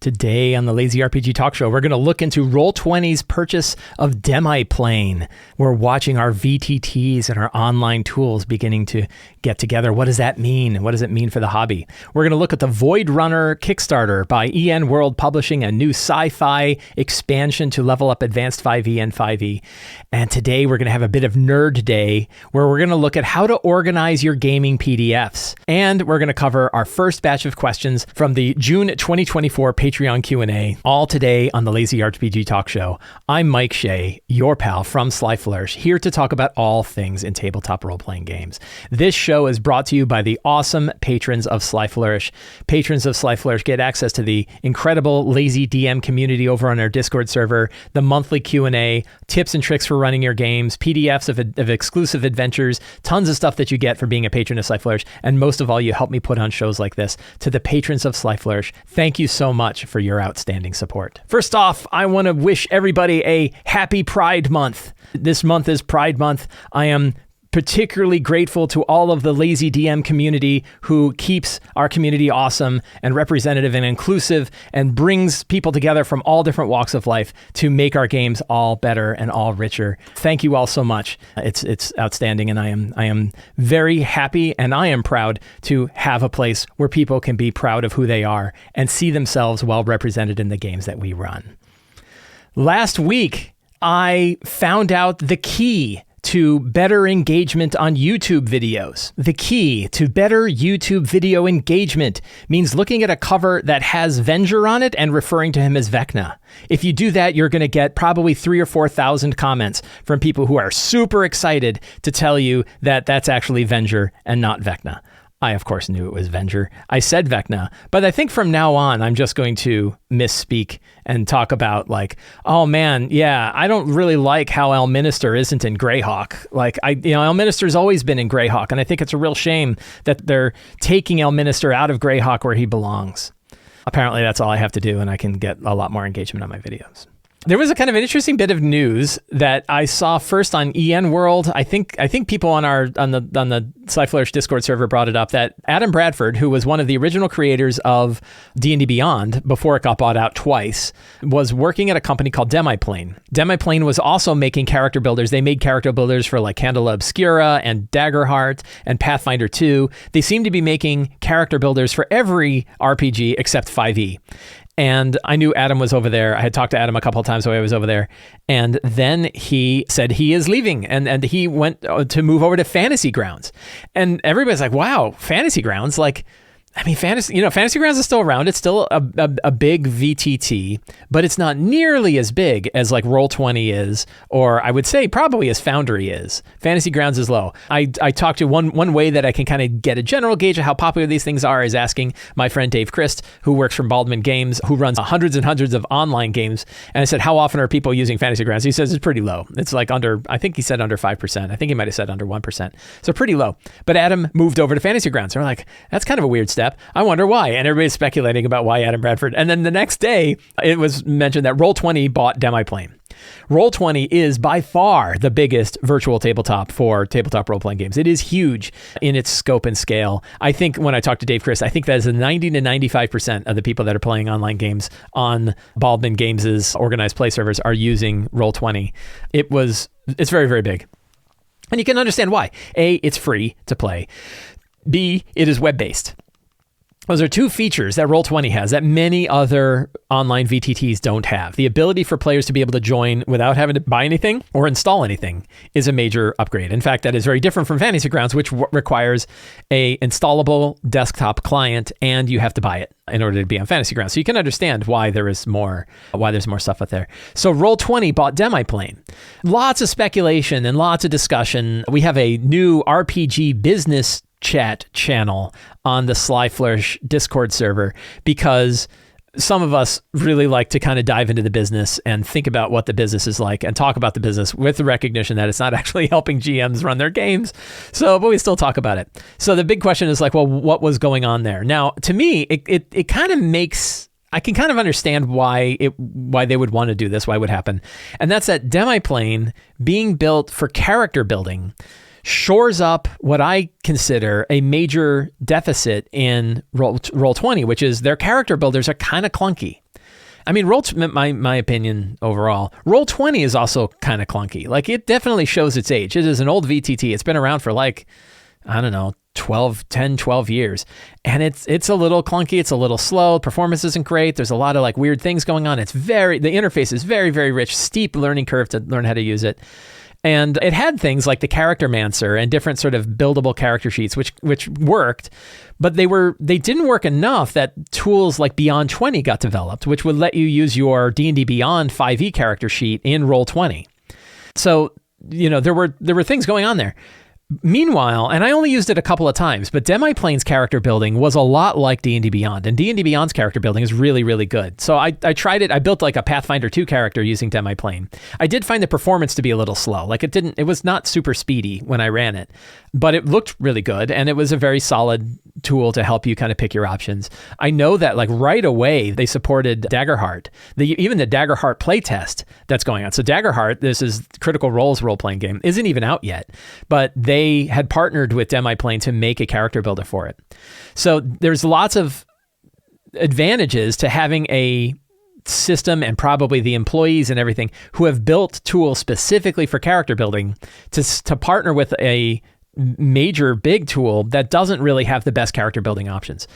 Today on the Lazy RPG Talk Show, we're going to look into Roll20's purchase of Demiplane. We're watching our VTTs and our online tools beginning to get together. What does that mean? What does it mean for the hobby? We're going to look at the Voidrunner Kickstarter by EN World Publishing, a new sci-fi expansion to level up Advanced 5e and 5e. And today we're going to have a bit of Nerd Day, where we're going to look at how to organize your gaming PDFs. And we're going to cover our first batch of questions from the June 2024 Patreon Q&A, all today on the Lazy RPG Talk Show. I'm Mike Shea, your pal from Sly Flourish, here to talk about all things in tabletop role-playing games. This show is brought to you by the awesome patrons of Sly Flourish. Patrons of Sly Flourish get access to the incredible Lazy DM community over on our Discord server, the monthly Q&A, tips and tricks for running your games, PDFs of exclusive adventures, tons of stuff that you get for being a patron of Sly Flourish, and most of all, you help me put on shows like this. To the patrons of Sly Flourish, thank you so much for your outstanding support. First off, I want to wish everybody a happy Pride Month. This month is Pride Month. I am particularly grateful to all of the Lazy DM community who keeps our community awesome and representative and inclusive and brings people together from all different walks of life to make our games all better and all richer. Thank you all so much. It's outstanding, and I am very happy and I am proud to have a place where people can be proud of who they are and see themselves well represented in the games that we run. Last week, I found out the key to better engagement on YouTube videos. The key to better YouTube video engagement means looking at a cover that has Venger on it and referring to him as Vecna. If you do that, you're going to get probably 3,000 or 4,000 comments from people who are super excited to tell you that that's actually Venger and not Vecna. I, of course, knew it was Venger. I said Vecna, but I think from now on, I'm just going to misspeak and talk about like, oh man, yeah, I don't really like how Elminster isn't in Greyhawk. Like, Elminster's always been in Greyhawk, and I think it's a real shame that they're taking Elminster out of Greyhawk where he belongs. Apparently, that's all I have to do, and I can get a lot more engagement on my videos. There was a kind of an interesting bit of news that I saw first on EN World. I think people on the Sly Flourish Discord server brought it up, that Adam Bradford, who was one of the original creators of D&D Beyond before it got bought out twice, was working at a company called Demiplane. Demiplane was also making character builders. They made character builders for like Candela Obscura and Daggerheart and Pathfinder 2. They seem to be making character builders for every RPG except 5e. And I knew Adam was over there. I had talked to Adam a couple of times while I was over there. And then he said he is leaving and he went to move over to Fantasy Grounds. And everybody's like, wow, Fantasy Grounds? Like, I mean, Fantasy Grounds is still around. It's still a big VTT, but it's not nearly as big as like Roll20 is, or I would say probably as Foundry is. Fantasy Grounds is low. I talked to one way that I can kind of get a general gauge of how popular these things are is asking my friend Dave Christ, who works from Baldwin Games, who runs hundreds and hundreds of online games. And I said, how often are people using Fantasy Grounds? He says it's pretty low. It's like I think he said under 5%. I think he might have said under 1%. So pretty low. But Adam moved over to Fantasy Grounds. And we're like, that's kind of a weird step. I wonder why. And everybody's speculating about why Adam Bradford. And then the next day, it was mentioned that Roll20 bought Demiplane. Roll20 is by far the biggest virtual tabletop for tabletop role-playing games. It is huge in its scope and scale. I think when I talked to Dave Christ, I think that is 90 to 95% of the people that are playing online games on Baldwin Games' organized play servers are using Roll20. It's very, very big. And you can understand why. A, it's free to play. B, it is web-based. Those are two features that Roll20 has that many other online VTTs don't have. The ability for players to be able to join without having to buy anything or install anything is a major upgrade. In fact, that is very different from Fantasy Grounds, which requires a installable desktop client, and you have to buy it in order to be on Fantasy Grounds. So you can understand why there's more stuff out there. So Roll20 bought Demiplane. Lots of speculation and lots of discussion. We have a new RPG business chat channel on the Sly Flourish Discord server because some of us really like to kind of dive into the business and think about what the business is like and talk about the business with the recognition that it's not actually helping GMs run their games. But we still talk about it. So the big question is like, well, what was going on there? Now, to me, it kind of makes, I can kind of understand why they would want to do this, why it would happen. And that's that Demiplane being built for character building shores up what I consider a major deficit in Roll20, which is their character builders are kind of clunky. I mean, my opinion overall, Roll20 is also kind of clunky. Like, it definitely shows its age. It is an old VTT. It's been around for like, I don't know, 12 years. And it's a little clunky. It's a little slow. Performance isn't great. There's a lot of like weird things going on. The interface is very, very rich, steep learning curve to learn how to use it. And it had things like the Character Mancer and different sort of buildable character sheets, which worked, but they didn't work enough that tools like Beyond 20 got developed, which would let you use your D&D Beyond 5e character sheet in Roll20. So, there were things going on there. Meanwhile, and I only used it a couple of times, but Demiplane's character building was a lot like D&D Beyond, and D&D Beyond's character building is really, really good. So I tried it. I built like a Pathfinder 2 character using Demiplane. I did find the performance to be a little slow. Like it was not super speedy when I ran it, but it looked really good, and it was a very solid tool to help you kind of pick your options. I know that like right away they supported Daggerheart, even the Daggerheart playtest that's going on. So Daggerheart, this is Critical Role's role-playing game, isn't even out yet, but they had partnered with Demiplane to make a character builder for it. So there's lots of advantages to having a system, and probably the employees and everything who have built tools specifically for character building to partner with a major big tool that doesn't really have the best character building options.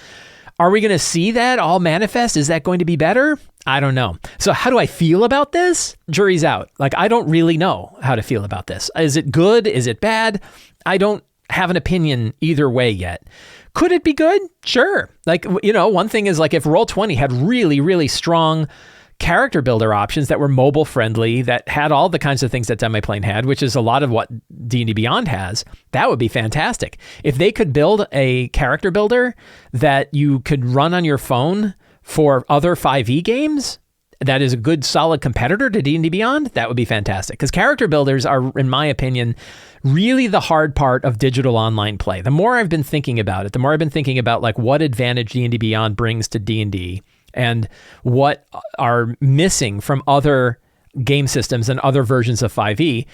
Are we going to see that all manifest? Is that going to be better? I don't know. So how do I feel about this? Jury's out. Like, I don't really know how to feel about this. Is it good? Is it bad? I don't have an opinion either way yet. Could it be good? Sure. Like, one thing is like if Roll20 had really, really strong character builder options that were mobile friendly, that had all the kinds of things that Demiplane had, which is a lot of what D&D Beyond has, that would be fantastic. If they could build a character builder that you could run on your phone for other 5e games, that is a good solid competitor to D&D Beyond, that would be fantastic. Because character builders are, in my opinion, really the hard part of digital online play. The more I've been thinking about it, the more I've been thinking about like what advantage D&D Beyond brings to D&D and what are missing from other game systems and other versions of 5e.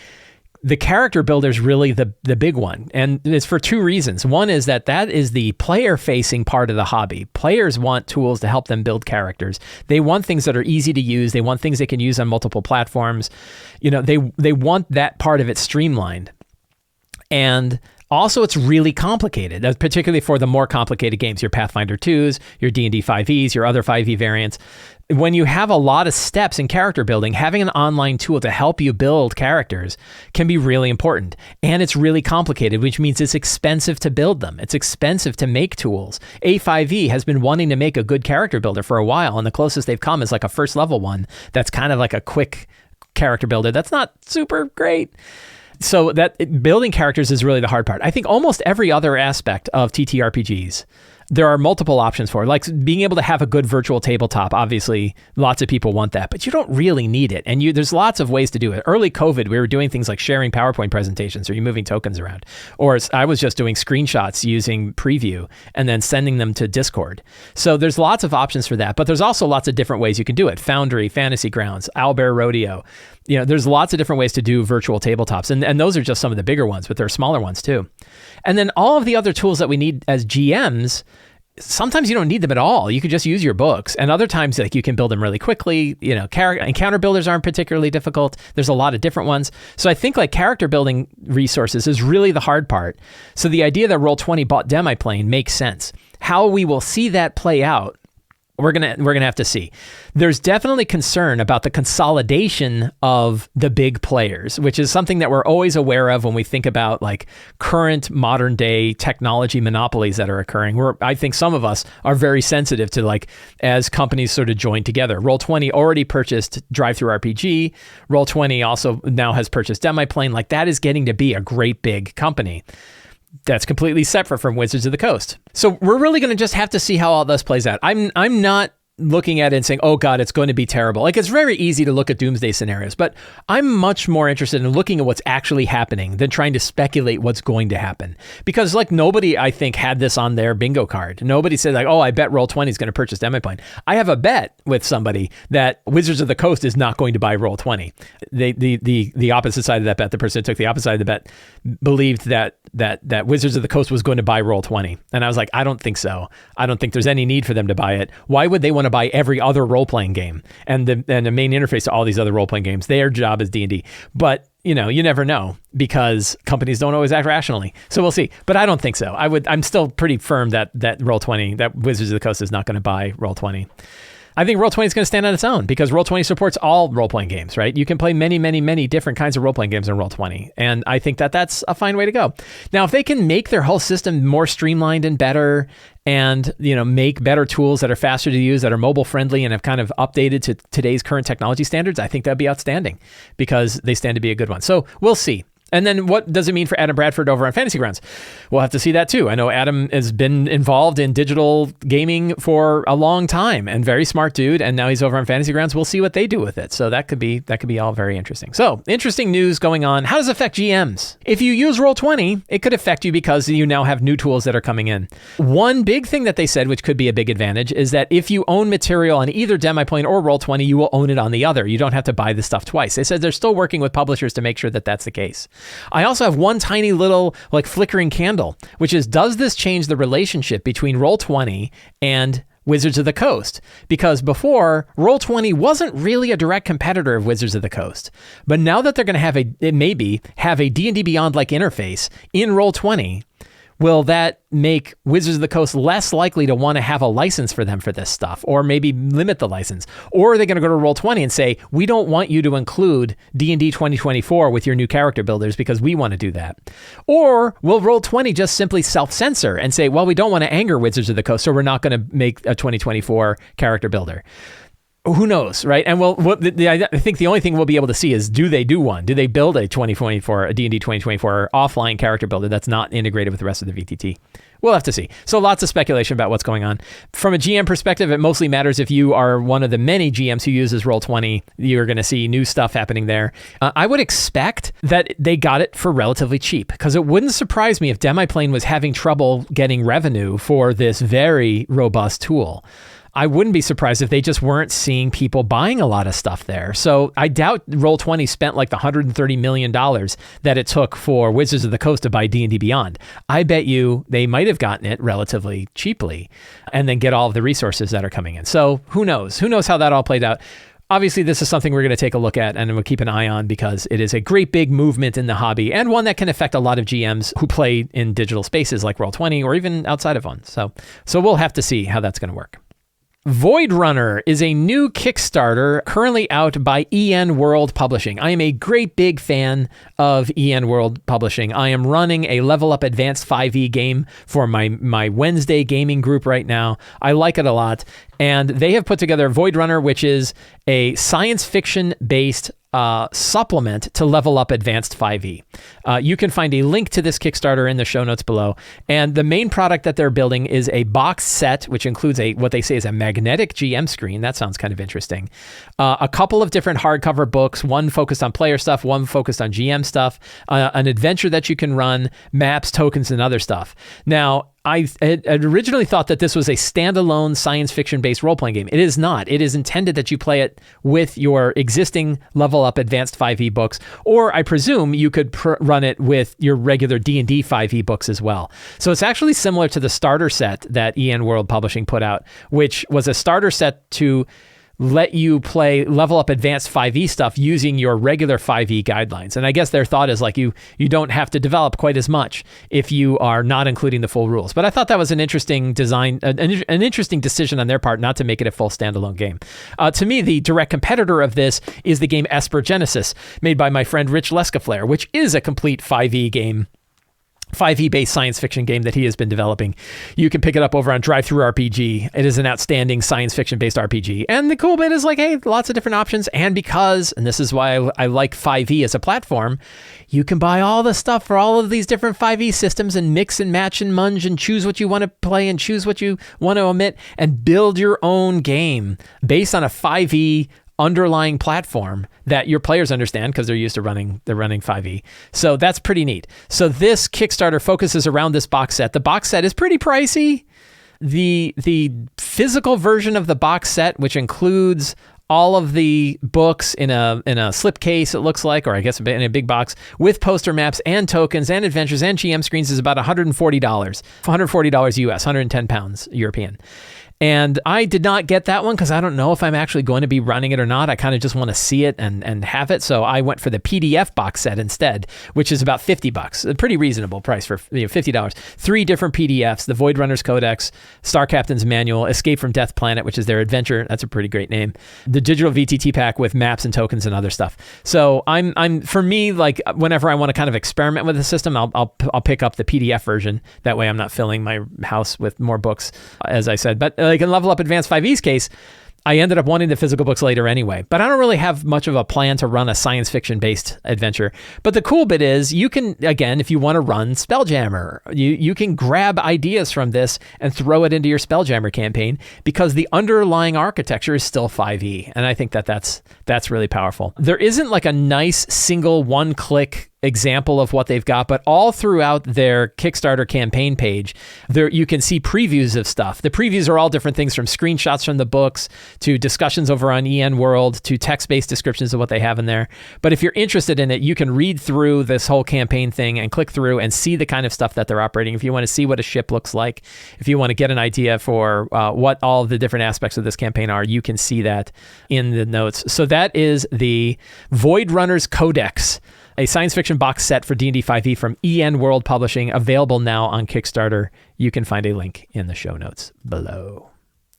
The character builder is really the big one. And it's for two reasons. One is that is the player-facing part of the hobby. Players want tools to help them build characters. They want things that are easy to use. They want things they can use on multiple platforms. They want that part of it streamlined. And also, it's really complicated, particularly for the more complicated games, your Pathfinder 2s, your D&D 5es, your other 5e variants. When you have a lot of steps in character building, having an online tool to help you build characters can be really important. And it's really complicated, which means it's expensive to build them. It's expensive to make tools. A5e has been wanting to make a good character builder for a while, and the closest they've come is like a first level one that's kind of like a quick character builder that's not super great. So that building characters is really the hard part. I think almost every other aspect of TTRPGs, there are multiple options for, like being able to have a good virtual tabletop. Obviously, lots of people want that, but you don't really need it. And there's lots of ways to do it. Early COVID, we were doing things like sharing PowerPoint presentations, or you moving tokens around. Or I was just doing screenshots using Preview and then sending them to Discord. So there's lots of options for that, but there's also lots of different ways you can do it. Foundry, Fantasy Grounds, Owlbear Rodeo. There's lots of different ways to do virtual tabletops. And those are just some of the bigger ones, but there are smaller ones too. And then all of the other tools that we need as GMs, sometimes you don't need them at all. You could just use your books. And other times, like, you can build them really quickly. Encounter builders aren't particularly difficult. There's a lot of different ones. So I think like character building resources is really the hard part. So the idea that Roll20 bought Demiplane makes sense. How we will see that play out, we're gonna have to see. There's definitely concern about the consolidation of the big players, which is something that we're always aware of when we think about like current modern day technology monopolies that are occurring. I think some of us are very sensitive to, like, as companies sort of join together. Roll20 already purchased DriveThruRPG. Roll20 also now has purchased Demiplane. Like, that is getting to be a great big company that's completely separate from Wizards of the Coast. So we're really going to just have to see how all this plays out. I'm not looking at it and saying, oh God, it's going to be terrible. Like, it's very easy to look at doomsday scenarios, but I'm much more interested in looking at what's actually happening than trying to speculate what's going to happen. Because, like, nobody, I think, had this on their bingo card. Nobody said, like, oh, I bet Roll20 is going to purchase Demiplane. I have a bet with somebody that Wizards of the Coast is not going to buy Roll20. The opposite side of that bet, the person who took the opposite side of the bet, believed that Wizards of the Coast was going to buy Roll20. And I was like, I don't think so. I don't think there's any need for them to buy it. Why would they want to to buy every other role-playing game and the main interface to all these other role-playing games. Their job is D&D. But you never know because companies don't always act rationally. So we'll see. But I don't think so. I'm still pretty firm that Roll20, that Wizards of the Coast is not going to buy Roll20. I think Roll20 is going to stand on its own because Roll20 supports all role-playing games, right? You can play many, many, many different kinds of role-playing games in Roll20. And I think that that's a fine way to go. Now, if they can make their whole system more streamlined and better and, make better tools that are faster to use, that are mobile friendly and have kind of updated to today's current technology standards, I think that'd be outstanding because they stand to be a good one. So we'll see. And then what does it mean for Adam Bradford over on Fantasy Grounds? We'll have to see that too. I know Adam has been involved in digital gaming for a long time and very smart dude. And now he's over on Fantasy Grounds. We'll see what they do with it. So that could be all very interesting. So interesting news going on. How does it affect GMs? If you use Roll20, it could affect you because you now have new tools that are coming in. One big thing that they said, which could be a big advantage, is that if you own material on either Demiplane or Roll20, you will own it on the other. You don't have to buy the stuff twice. They said they're still working with publishers to make sure that that's the case. I also have one tiny little flickering candle, which is, does this change the relationship between Roll20 and Wizards of the Coast? Because before, Roll20 wasn't really a direct competitor of Wizards of the Coast. But now that they're going to have a D&D Beyond-like interface in Roll20, will that make Wizards of the Coast less likely to want to have a license for them for this stuff, or maybe limit the license? Or are they going to go to Roll20 and say, we don't want you to include D&D 2024 with your new character builders because we want to do that? Or will Roll20 just simply self-censor and say, well, we don't want to anger Wizards of the Coast, so we're not going to make a 2024 character builder? Who knows, right? And I think the only thing we'll be able to see is, do they do one? Do they build a D&D 2024 offline character builder that's not integrated with the rest of the VTT? We'll have to see. So lots of speculation about what's going on. From a GM perspective, it mostly matters if you are one of the many GMs who uses Roll20. You're going to see new stuff happening there. I would expect that they got it for relatively cheap, because it wouldn't surprise me if Demiplane was having trouble getting revenue for this very robust tool. I wouldn't be surprised if they just weren't seeing people buying a lot of stuff there. So I doubt Roll20 spent like the $130 million that it took for Wizards of the Coast to buy D&D Beyond. I bet you they might have gotten it relatively cheaply and then get all of the resources that are coming in. So who knows? Who knows how that all played out? Obviously, this is something we're going to take a look at and we'll keep an eye on because it is a great big movement in the hobby and one that can affect a lot of GMs who play in digital spaces like Roll20 or even outside of one. So we'll have to see how that's going to work. Voidrunner is a new Kickstarter currently out by EN World Publishing. I am a great big fan of EN World Publishing. I am running a Level Up Advanced 5e game for my Wednesday gaming group right now. I like it a lot. And they have put together Voidrunner, which is a science fiction based supplement to Level Up Advanced 5e. You can find a link to this Kickstarter in the show notes below. And the main product that they're building is a box set, which includes what they say is a magnetic GM screen. That sounds kind of interesting. A couple of different hardcover books, one focused on player stuff, one focused on GM stuff, an adventure that you can run, maps, tokens, and other stuff. Now, I had originally thought that this was a standalone science fiction-based role-playing game. It is not. It is intended that you play it with your existing Level Up Advanced 5e books, or I presume you could run it with your regular D&D 5e books as well. So it's actually similar to the starter set that EN World Publishing put out, which was a starter set to let you play Level Up Advanced 5e stuff using your regular 5e guidelines. And I guess their thought is like you don't have to develop quite as much if you are not including the full rules. But I thought that was an interesting design, an interesting decision on their part not to make it a full standalone game. To me, the direct competitor of this is the game Esper Genesis, made by my friend Rich Lescaflair, which is a complete 5e game. 5e-based science fiction game that he has been developing. You can pick it up over on Drive-Thru RPG. It is an outstanding science fiction-based RPG. And the cool bit is like, hey, lots of different options. And this is why I like 5e as a platform, you can buy all the stuff for all of these different 5e systems and mix and match and munge and choose what you want to play and choose what you want to omit and build your own game based on a 5e underlying platform that your players understand because they're used to running 5e. So that's pretty neat. So this Kickstarter focuses around this box set. The box set is pretty pricey. The physical version of the box set, which includes all of the books in a slipcase, it looks like, or I guess in a big box, with poster maps and tokens and adventures and GM screens, is about $140. $140 US, 110 pounds European. And I did not get that one because I don't know if I'm actually going to be running it or not. I kind of just want to see it and have it. So I went for the PDF box set instead, which is about $50, a pretty reasonable price for $50. 3 different PDFs, the Voidrunner's Codex, Star Captain's Manual, Escape from Death Planet, which is their adventure. That's a pretty great name. The digital VTT pack with maps and tokens and other stuff. So I'm for me, like whenever I want to kind of experiment with the system, I'll pick up the PDF version. That way I'm not filling my house with more books, as I said. But like in Level Up Advanced 5e's case, I ended up wanting the physical books later anyway, but I don't really have much of a plan to run a science fiction based adventure. But the cool bit is you can, again, if you want to run Spelljammer, you can grab ideas from this and throw it into your Spelljammer campaign because the underlying architecture is still 5e. And I think that's really powerful. There isn't like a nice single one-click example of what they've got, but all throughout their Kickstarter campaign page, there you can see previews of stuff. The previews are all different things, from screenshots from the books to discussions over on EN World to text-based descriptions of what they have in there. But if you're interested in it, you can read through this whole campaign thing and click through and see the kind of stuff that they're operating. If you want to see what a ship looks like, if you want to get an idea for what all the different aspects of this campaign are, you can see that in the notes. So that is the Voidrunner's Codex, a science fiction box set for D&D 5e from EN World Publishing, available now on Kickstarter. You can find a link in the show notes below.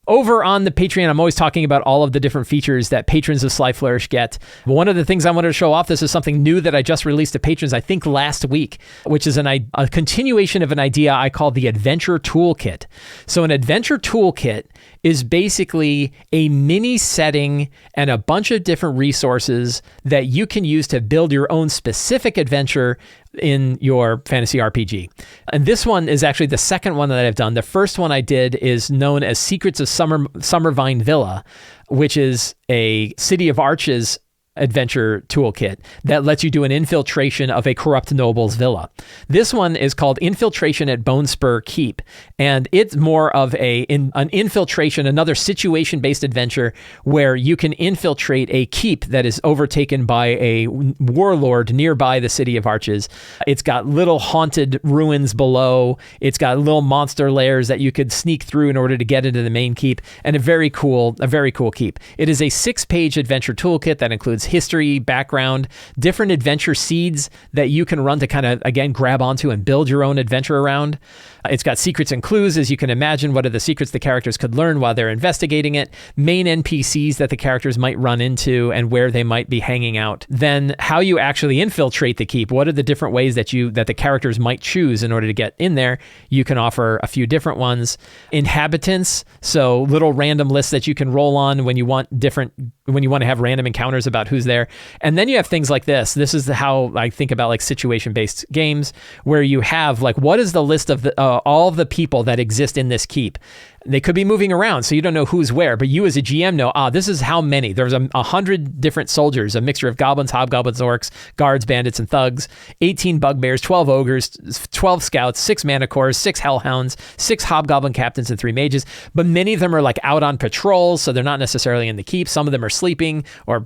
Over on the Patreon, I'm always talking about all of the different features that patrons of Sly Flourish get. One of the things I wanted to show off, this is something new that I just released to patrons, I think last week, which is a continuation of an idea I call the Adventure Toolkit. So an Adventure Toolkit is basically a mini setting and a bunch of different resources that you can use to build your own specific adventure in your fantasy RPG. And this one is actually the second one that I've done. The first one I did is known as Secrets of Summervine Villa, which is a City of Arches adventure toolkit that lets you do an infiltration of a corrupt noble's villa. This one is called Infiltration at Bonespur Keep, and it's more of an infiltration, another situation-based adventure where you can infiltrate a keep that is overtaken by a warlord nearby the City of Arches. It's got little haunted ruins below. It's got little monster lairs that you could sneak through in order to get into the main keep, and a very cool keep. It is a 6-page adventure toolkit that includes history, background, different adventure seeds that you can run to kind of, again, grab onto and build your own adventure around. It's got secrets and clues, as you can imagine. What are the secrets the characters could learn while they're investigating it? Main NPCs that the characters might run into and where they might be hanging out. Then how you actually infiltrate the keep. What are the different ways that the characters might choose in order to get in there? You can offer a few different ones. Inhabitants, so little random lists that you can roll on when you want to have random encounters about who's there. And then you have things like this. This is how I think about like situation-based games, where you have like, what is the list of all of the people that exist in this keep? They could be moving around, so you don't know who's where, but you as a GM know, this is how many. There's 100 different soldiers, a mixture of goblins, hobgoblins, orcs, guards, bandits, and thugs, 18 bugbears, 12 ogres, 12 scouts, 6 manticores, 6 hellhounds, 6 hobgoblin captains, and 3 mages. But many of them are like out on patrols, so they're not necessarily in the keep. Some of them are sleeping or,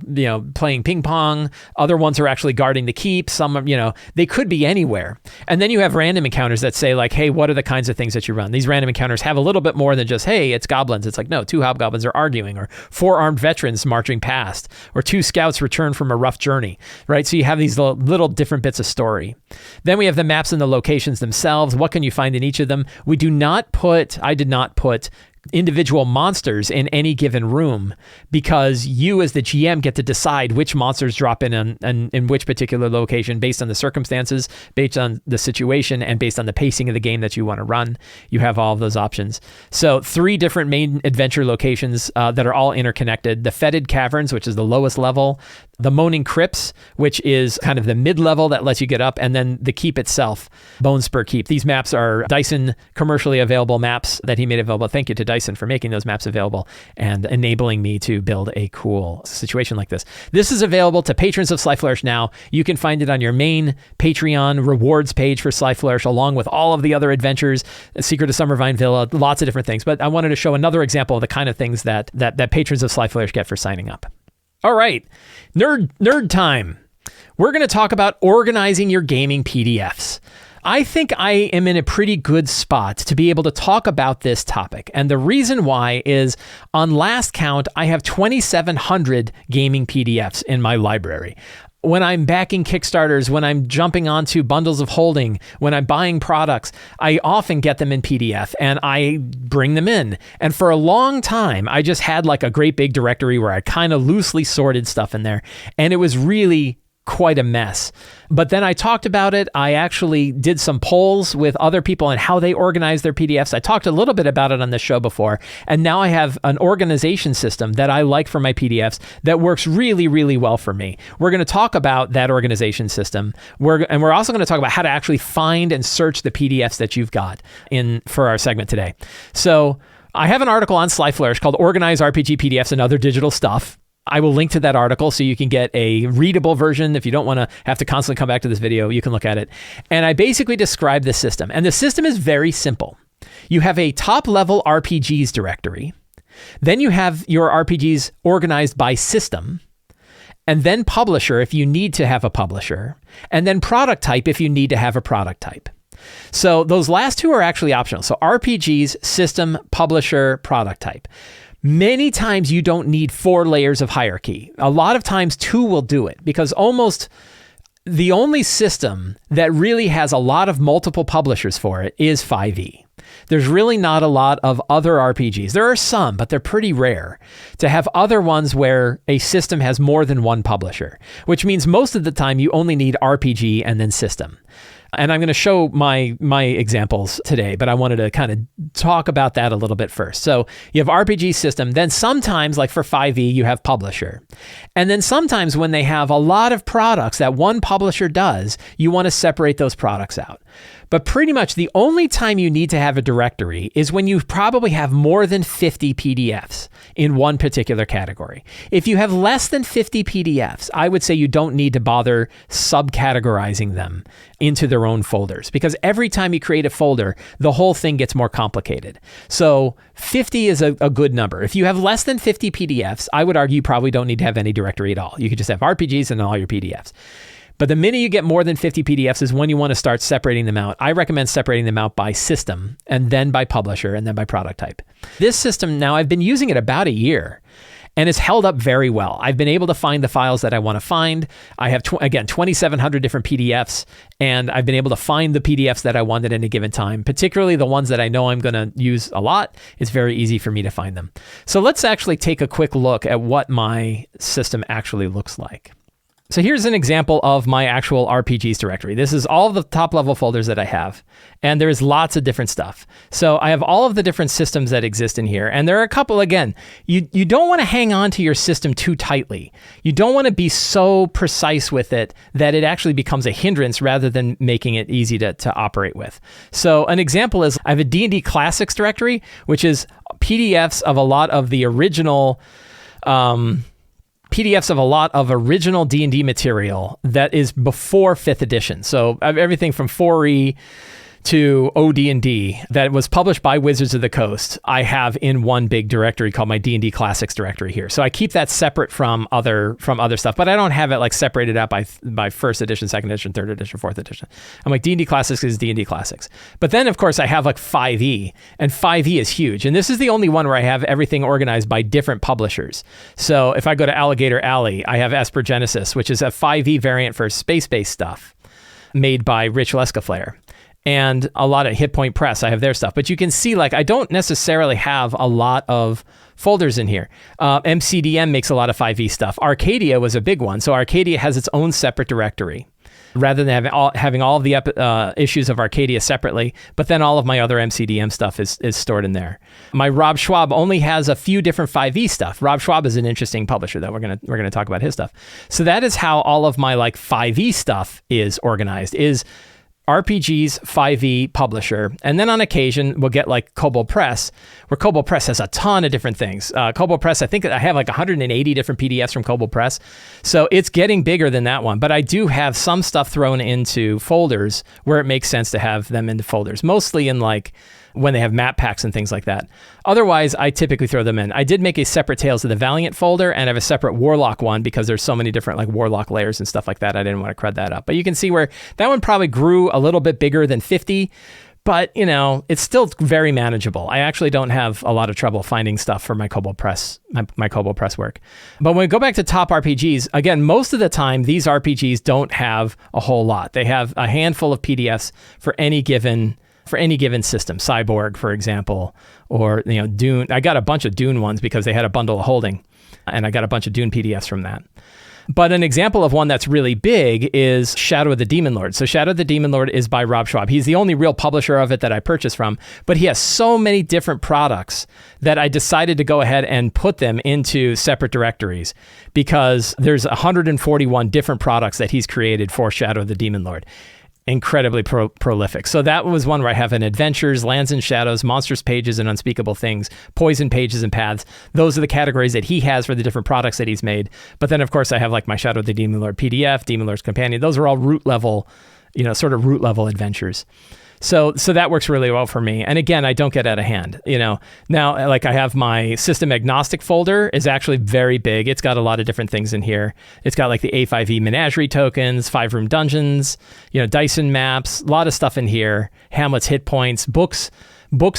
playing ping pong. Other ones are actually guarding the keep. Some are, they could be anywhere. And then you have random encounters that say like, hey, what are the kinds of things that you run? These random encounters have a little bit more than just, hey, it's goblins. It's like, no, 2 hobgoblins are arguing, or 4 armed veterans marching past, or 2 scouts return from a rough journey, right? So you have these little different bits of story. Then we have the maps and the locations themselves. What can you find in each of them? I did not put individual monsters in any given room, because you as the GM get to decide which monsters drop in which particular location based on the circumstances, based on the situation, and based on the pacing of the game that you want to run. You have all of those options. So 3 different main adventure locations that are all interconnected. The Fetid Caverns, which is the lowest level. The Moaning Crypts, which is kind of the mid-level that lets you get up. And then the keep itself, Bonespur Keep. These maps are Dyson commercially available maps that he made available. Thank you to Dyson for making those maps available and enabling me to build a cool situation like this. This is available to patrons of Sly Flourish now. You can find it on your main Patreon rewards page for Sly Flourish, along with all of the other adventures, Secret of Summervine Villa, lots of different things. But I wanted to show another example of the kind of things that patrons of Sly Flourish get for signing up. All right, nerd time. We're going to talk about organizing your gaming PDFs. I think I am in a pretty good spot to be able to talk about this topic. And the reason why is, on last count, I have 2,700 gaming PDFs in my library. When I'm backing Kickstarters, when I'm jumping onto bundles of holding, when I'm buying products, I often get them in PDF and I bring them in. And for a long time, I just had like a great big directory where I kind of loosely sorted stuff in there. And it was really quite a mess. But then I talked about it. I actually did some polls with other people on how they organize their PDFs. I talked a little bit about it on this show before. And now I have an organization system that I like for my PDFs that works really, really well for me. We're going to talk about that organization system. We're also going to talk about how to actually find and search the PDFs that you've got for our segment today. So I have an article on Sly Flourish called Organize RPG PDFs and Other Digital Stuff. I will link to that article so you can get a readable version. If you don't want to have to constantly come back to this video, you can look at it. And I basically describe the system. And the system is very simple. You have a top-level RPGs directory. Then you have your RPGs organized by system. And then publisher if you need to have a publisher. And then product type if you need to have a product type. So those last two are actually optional. So RPGs, system, publisher, product type. Many times you don't need 4 layers of hierarchy. A lot of times 2 will do it, because almost the only system that really has a lot of multiple publishers for it is 5e. There's really not a lot of other RPGs. There are some, but they're pretty rare to have other ones where a system has more than one publisher, which means most of the time you only need RPG and then system. And I'm going to show my examples today, but I wanted to kind of talk about that a little bit first. So you have RPG system, then sometimes, like for 5e, you have publisher. And then sometimes when they have a lot of products that one publisher does, you want to separate those products out. But pretty much the only time you need to have a directory is when you probably have more than 50 PDFs in one particular category. If you have less than 50 PDFs, I would say you don't need to bother subcategorizing them into their own folders, because every time you create a folder, the whole thing gets more complicated. So 50 is a good number. If you have less than 50 PDFs, I would argue you probably don't need to have any directory at all. You could just have RPGs and all your PDFs. But the minute you get more than 50 PDFs is when you want to start separating them out. I recommend separating them out by system, and then by publisher, and then by product type. This system now, I've been using it about a year, and it's held up very well. I've been able to find the files that I want to find. I have, 2,700 different PDFs, and I've been able to find the PDFs that I want at any given time, particularly the ones that I know I'm going to use a lot. It's very easy for me to find them. So let's actually take a quick look at what my system actually looks like. So here's an example of my actual RPGs directory. This is all of the top level folders that I have, and there's lots of different stuff. So I have all of the different systems that exist in here, and there are a couple. Again, you don't want to hang on to your system too tightly. You don't want to be so precise with it that it actually becomes a hindrance rather than making it easy to operate with. So an example is I have a D&D Classics directory, which is PDFs of a lot of the original D&D material that is before 5th edition. So everything from 4e to OD&D that was published by Wizards of the Coast, I have in one big directory called my D&D Classics directory here. So I keep that separate from other stuff, but I don't have it like separated out by 1st edition, 2nd edition, 3rd edition, 4th edition. I'm like, D&D Classics is D&D Classics. But then of course I have like 5e, and 5e is huge. And this is the only one where I have everything organized by different publishers. So if I go to Alligator Alley, I have Esper Genesis, which is a 5e variant for space-based stuff made by Rich Lescaflair. And a lot of Hit Point Press, I have their stuff. But you can see, like, I don't necessarily have a lot of folders in here. MCDM makes a lot of 5e stuff. Arcadia was a big one. So Arcadia has its own separate directory, rather than having all of the issues of Arcadia separately. But then all of my other MCDM stuff is stored in there. My Rob Schwab only has a few different 5e stuff. Rob Schwab is an interesting publisher, though. We're gonna talk about his stuff. So that is how all of my like 5e stuff is organized. Is RPGs, 5e, publisher, and then on occasion we'll get like Kobold Press, where Kobold Press has a ton of different things. Kobold Press, I think I have like 180 different PDFs from Kobold Press, so it's getting bigger than that one. But I do have some stuff thrown into folders where it makes sense to have them into folders, mostly in like when they have map packs and things like that. Otherwise, I typically throw them in. I did make a separate Tales of the Valiant folder, and I have a separate Warlock one because there's so many different like Warlock layers and stuff like that. I didn't want to crud that up. But you can see where that one probably grew a little bit bigger than 50, but it's still very manageable. I actually don't have a lot of trouble finding stuff for my Kobold Press, my Kobold Press work. But when we go back to top RPGs, again, most of the time, these RPGs don't have a whole lot. They have a handful of PDFs for any given system. Cyborg, for example, or Dune. I got a bunch of Dune ones because they had a bundle of holding, and I got a bunch of Dune PDFs from that. But an example of one that's really big is Shadow of the Demon Lord. So Shadow of the Demon Lord is by Rob Schwab. He's the only real publisher of it that I purchased from, but he has so many different products that I decided to go ahead and put them into separate directories because there's 141 different products that he's created for Shadow of the Demon Lord. Incredibly prolific. So that was one where I have an Adventures, Lands and Shadows, Monstrous Pages and Unspeakable Things, Poison Pages and Paths. Those are the categories that he has for the different products that he's made. But then, of course, I have like my Shadow of the Demon Lord PDF, Demon Lord's Companion. Those are all root level, sort of root level adventures. So that works really well for me. And again, I don't get out of hand. Now, like I have my system agnostic folder is actually very big. It's got a lot of different things in here. It's got like the A5E Menagerie tokens, 5-room dungeons, Dyson maps, a lot of stuff in here. Hamlet's hit points, books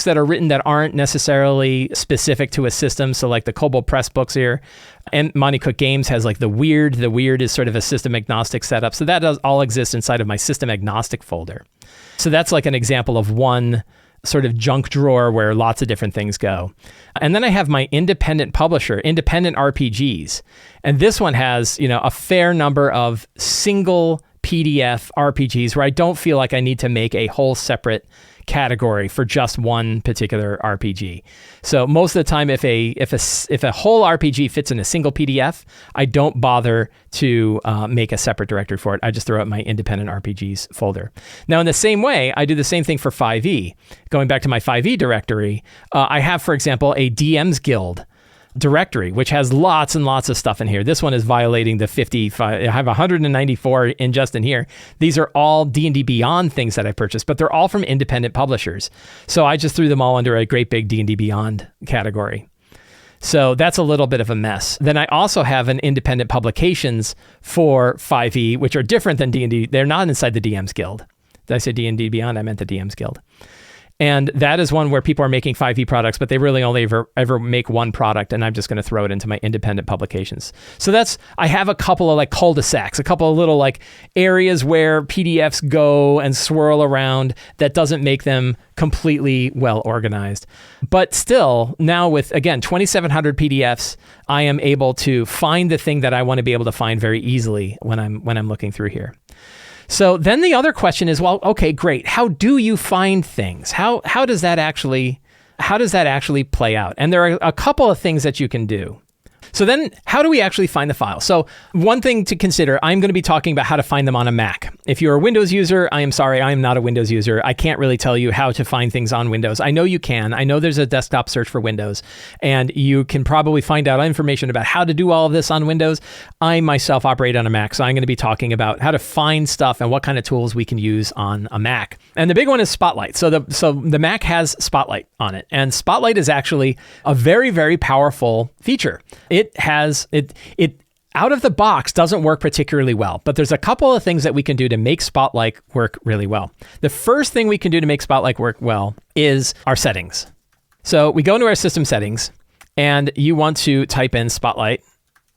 that are written that aren't necessarily specific to a system. So like the Kobold Press books here. And Monty Cook Games has like the Weird. The Weird is sort of a system agnostic setup. So that does all exist inside of my system agnostic folder. So that's like an example of one sort of junk drawer where lots of different things go. And then I have my independent publisher, Independent RPGs. And this one has, a fair number of single PDF RPGs where I don't feel like I need to make a whole separate category for just one particular RPG. So most of the time, if a whole RPG fits in a single PDF, I don't bother to make a separate directory for it. I just throw out my independent RPGs folder. Now, in the same way, I do the same thing for 5e. Going back to my 5e directory, I have, for example, a DM's Guild directory, which has lots and lots of stuff in here. This one is violating the 55. I have 194 in here. These are all D&D Beyond things that I purchased, but they're all from independent publishers. So I just threw them all under a great big D&D Beyond category. So that's a little bit of a mess. Then I also have an independent publications for 5e, which are different than D&D. They're not inside the DM's Guild. Did I say D&D Beyond? I meant the DM's Guild. And that is one where people are making 5e products, but they really only ever make one product, and I'm just going to throw it into my independent publications. So I have a couple of like cul-de-sacs, a couple of little like areas where PDFs go and swirl around that doesn't make them completely well organized. But still, now with, again, 2,700 PDFs, I am able to find the thing that I want to be able to find very easily when I'm looking through here. So then the other question is, well, okay, great. How do you find things? How does that actually play out? And there are a couple of things that you can do. So then how do we actually find the file? So one thing to consider, I'm going to be talking about how to find them on a Mac. If you're a Windows user, I am sorry, I am not a Windows user. I can't really tell you how to find things on Windows. I know you can. I know there's a desktop search for Windows, and you can probably find out information about how to do all of this on Windows. I myself operate on a Mac, so I'm going to be talking about how to find stuff and what kind of tools we can use on a Mac. And the big one is Spotlight. So the Mac has Spotlight on it, and Spotlight is actually a very, very powerful feature. It out of the box doesn't work particularly well, but there's a couple of things that we can do to make Spotlight work really well. The first thing we can do to make Spotlight work well is our settings. So we go into our system settings, and you want to type in Spotlight,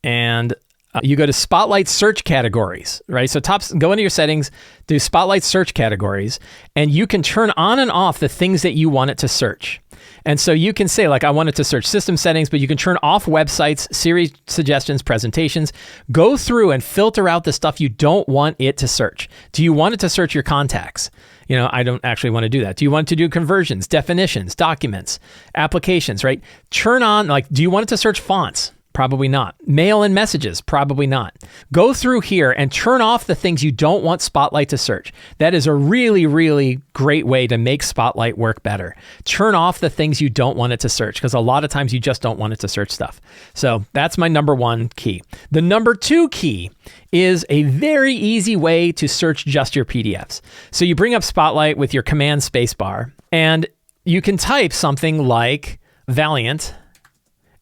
and you go to Spotlight search categories, right? So go into your settings, do Spotlight search categories, and you can turn on and off the things that you want it to search. And so you can say, like, I want it to search system settings, but you can turn off websites, series suggestions, presentations. Go through and filter out the stuff you don't want it to search. Do you want it to search your contacts? I don't actually want to do that. Do you want it to do conversions, definitions, documents, applications, right? Turn on, do you want it to search fonts? Probably not. Mail and messages? Probably not. Go through here and turn off the things you don't want Spotlight to search. That is a really, really great way to make Spotlight work better. Turn off the things you don't want it to search, because a lot of times you just don't want it to search stuff. So that's my number one key. The number two key is a very easy way to search just your PDFs. So you bring up Spotlight with your command spacebar, and you can type something like Valiant,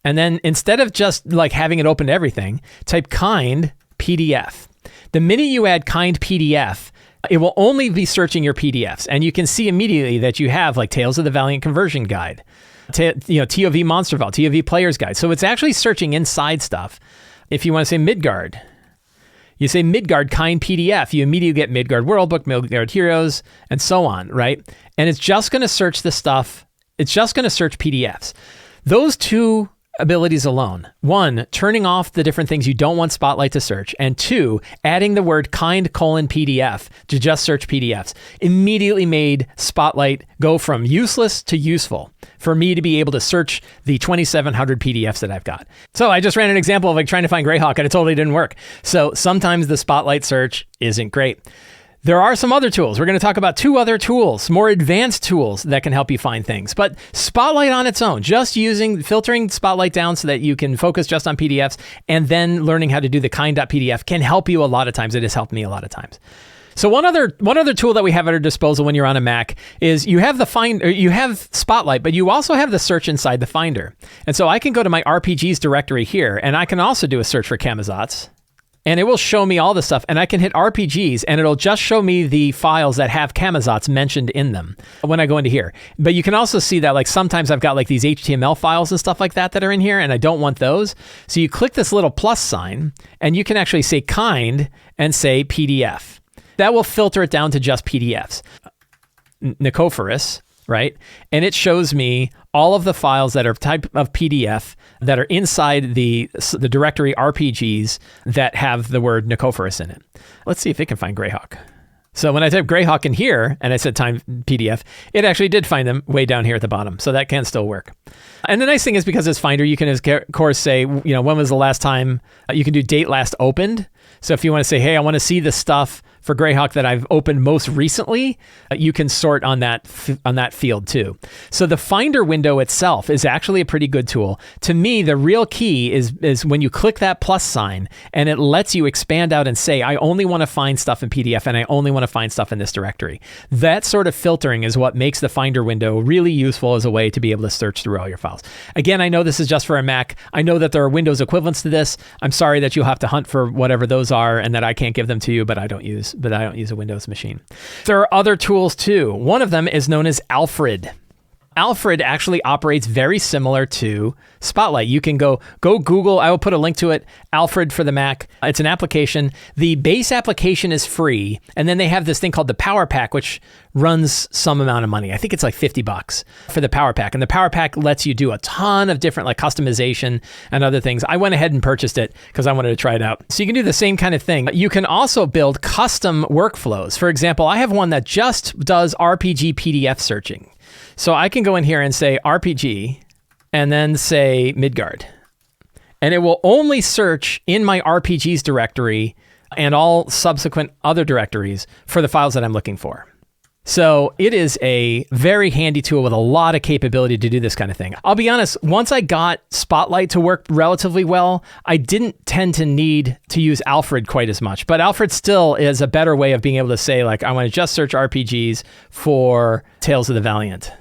and then instead of just like having it open to everything, type kind PDF. The minute you add kind PDF, it will only be searching your PDFs. And you can see immediately that you have like Tales of the Valiant Conversion Guide, TOV Monsterval, TOV Player's Guide. So it's actually searching inside stuff. If you want to say Midgard, you say Midgard kind PDF, you immediately get Midgard Worldbook, Midgard Heroes, and so on, right? And it's just going to search the stuff. It's just going to search PDFs. Those two abilities alone. One, turning off the different things you don't want Spotlight to search. And two, adding the word kind:PDF to just search PDFs immediately made Spotlight go from useless to useful for me to be able to search the 2,700 PDFs that I've got. So I just ran an example of like trying to find Greyhawk and it totally didn't work. So sometimes the Spotlight search isn't great. There are some other tools. We're going to talk about two other tools, more advanced tools that can help you find things. But Spotlight on its own, just filtering Spotlight down so that you can focus just on PDFs and then learning how to do the kind.pdf can help you a lot of times. It has helped me a lot of times. So one other tool that we have at our disposal when you're on a Mac is you have you have Spotlight, but you also have the search inside the Finder. And so I can go to my RPGs directory here, and I can also do a search for Camazotz. And it will show me all the stuff. And I can hit RPGs and it'll just show me the files that have Camazotz mentioned in them when I go into here. But you can also see that like sometimes I've got like these HTML files and stuff like that are in here and I don't want those. So you click this little plus sign and you can actually say kind and say PDF. That will filter it down to just PDFs. Nicophorus, right? And it shows me all of the files that are type of PDF that are inside the directory RPGs that have the word Nicophorus in it. Let's see if it can find Greyhawk. So when I type Greyhawk in here and I said time PDF, it actually did find them way down here at the bottom. So that can still work. And the nice thing is because it's Finder, you can of course say, when was the last time, you can do date last opened. So if you want to say, hey, I want to see the stuff for Greyhawk that I've opened most recently, you can sort on that field too. So the Finder window itself is actually a pretty good tool. To me, the real key is when you click that plus sign and it lets you expand out and say, I only want to find stuff in PDF and I only want to find stuff in this directory. That sort of filtering is what makes the Finder window really useful as a way to be able to search through all your files. Again, I know this is just for a Mac. I know that there are Windows equivalents to this. I'm sorry that you'll have to hunt for whatever those are and that I can't give them to you, but I don't use a Windows machine. There are other tools too. One of them is known as Alfred. Alfred actually operates very similar to Spotlight. You can go Google. I will put a link to it. Alfred for the Mac. It's an application. The base application is free. And then they have this thing called the Power Pack, which runs some amount of money. I think it's like $50 for the Power Pack. And the Power Pack lets you do a ton of different like customization and other things. I went ahead and purchased it because I wanted to try it out. So you can do the same kind of thing. You can also build custom workflows. For example, I have one that just does RPG PDF searching. So I can go in here and say RPG and then say Midgard. And it will only search in my RPGs directory and all subsequent other directories for the files that I'm looking for. So it is a very handy tool with a lot of capability to do this kind of thing. I'll be honest, once I got Spotlight to work relatively well, I didn't tend to need to use Alfred quite as much. But Alfred still is a better way of being able to say, like, I want to just search RPGs for Tales of the Valiant.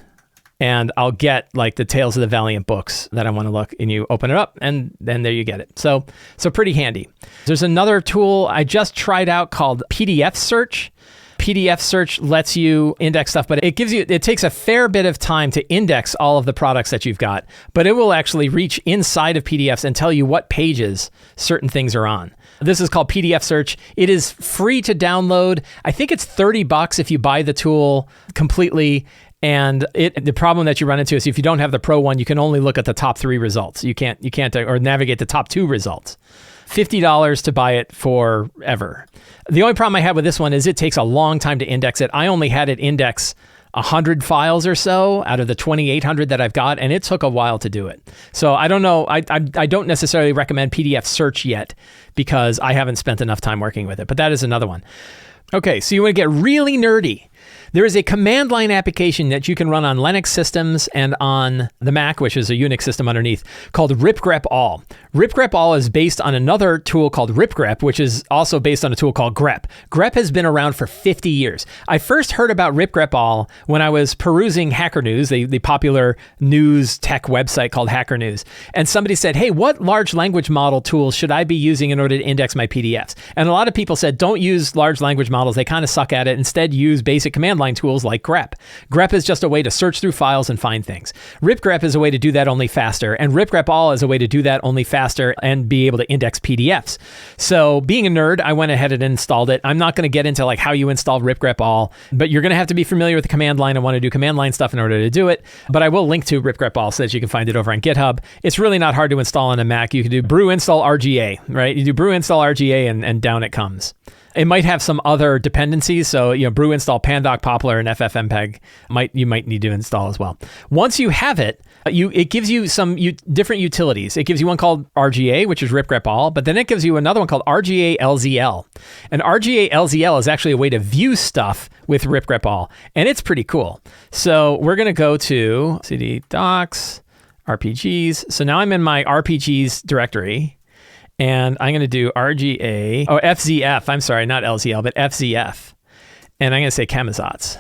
And I'll get like the Tales of the Valiant books that I want to look, and you open it up and then there you get it. So pretty handy. There's another tool I just tried out called PDF Search. PDF Search lets you index stuff, but it takes a fair bit of time to index all of the products that you've got, but it will actually reach inside of PDFs and tell you what pages certain things are on. This is called PDF Search. It is free to download. I think it's $30 if you buy the tool completely. And the problem that you run into is if you don't have the Pro one, you can only look at the top 3 results. You can't or navigate the top 2 results. $50 to buy it forever. The only problem I had with this one is it takes a long time to index it. I only had it index 100 files or so out of the 2,800 that I've got, and it took a while to do it. So I don't know. I don't necessarily recommend PDF Search yet because I haven't spent enough time working with it, but that is another one. Okay, so you want to get really nerdy. There is a command line application that you can run on Linux systems and on the Mac, which is a Unix system underneath, called Ripgrep All. Ripgrep All is based on another tool called Ripgrep, which is also based on a tool called grep. Grep has been around for 50 years. I first heard about Ripgrep All when I was perusing Hacker News, the popular news tech website called Hacker News. And somebody said, hey, what large language model tools should I be using in order to index my PDFs? And a lot of people said, don't use large language models. They kind of suck at it. Instead, use basic command line tools like grep. Grep is just a way to search through files and find things. Ripgrep is a way to do that only faster. And Ripgrep All is a way to do that only faster and be able to index PDFs. So being a nerd, I went ahead and installed it. I'm not going to get into like how you install Ripgrep All, but you're going to have to be familiar with the command line and want to do command line stuff in order to do it. But I will link to Ripgrep All so that you can find it over on GitHub. It's really not hard to install on a Mac. You can do brew install RGA, right? You do brew install RGA and down it comes. It might have some other dependencies. So, brew install pandoc, poplar, and ffmpeg you might need to install as well. Once you have it, it gives you some different utilities. It gives you one called RGA, which is Ripgrep All, but then it gives you another one called RGA LZL. And RGA LZL is actually a way to view stuff with Ripgrep All, and it's pretty cool. So we're going to go to cd docs, RPGs. So now I'm in my RPGs directory. And I'm going to do FZF. I'm sorry, not LZL, but FZF. And I'm going to say Camazotz.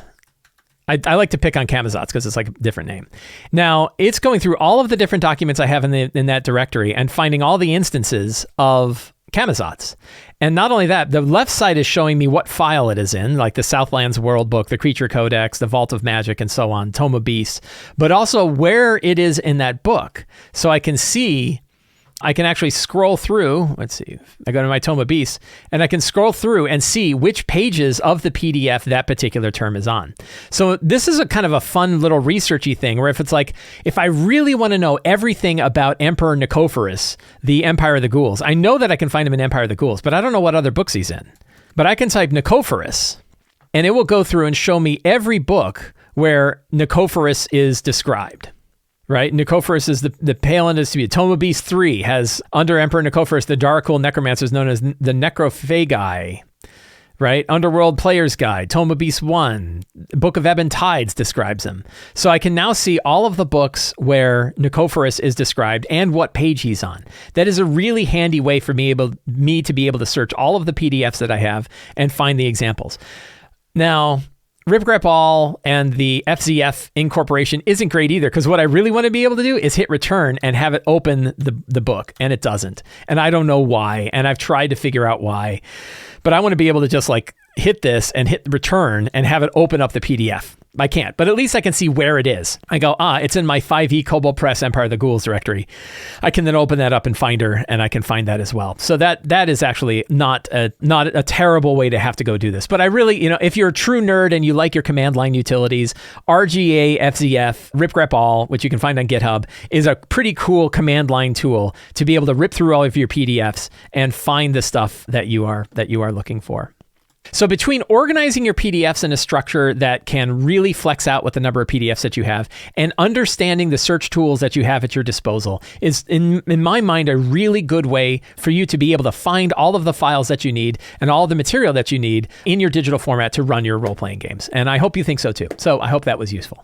I like to pick on Camazotz because it's like a different name. Now, it's going through all of the different documents I have in that directory and finding all the instances of Camazotz. And not only that, the left side is showing me what file it is in, like the Southlands World Book, the Creature Codex, the Vault of Magic, and so on, Tome of Beasts, but also where it is in that book. So I can actually scroll through. Let's see. I go to my Tome of Beasts, and I can scroll through and see which pages of the PDF that particular term is on. So this is a kind of a fun little researchy thing where if I really want to know everything about Emperor Nicephorus, the Empire of the Ghouls, I know that I can find him in Empire of the Ghouls, but I don't know what other books he's in. But I can type Nicephorus, and it will go through and show me every book where Nicephorus is described. Right? Nicephorus is the Pale and Dispute. Tome of Beasts 3 has, under Emperor Nicephorus, the Darkul Necromancers known as the Necrophagi. Right? Underworld Player's Guide. Tome of Beasts 1. Book of Ebon Tides describes him. So I can now see all of the books where Nicephorus is described and what page he's on. That is a really handy way for me to be able to search all of the PDFs that I have and find the examples. Now, Ripgrep All and the FZF incorporation isn't great either, because what I really want to be able to do is hit return and have it open the book, and it doesn't. And I don't know why, and I've tried to figure out why. But I want to be able to just hit this and hit return and have it open up the PDF. I can't, but at least I can see where it is. I go, it's in my 5e Kobold Press Empire of the Ghouls directory. I can then open that up in Finder, and I can find that as well. So that is actually not a terrible way to have to go do this. But I really, if you're a true nerd and you like your command line utilities, RGA, FZF, Ripgrep All, which you can find on GitHub, is a pretty cool command line tool to be able to rip through all of your PDFs and find the stuff that you are looking for. So between organizing your PDFs in a structure that can really flex out with the number of PDFs that you have and understanding the search tools that you have at your disposal is, in my mind, a really good way for you to be able to find all of the files that you need and all the material that you need in your digital format to run your role-playing games. And I hope you think so too. So I hope that was useful.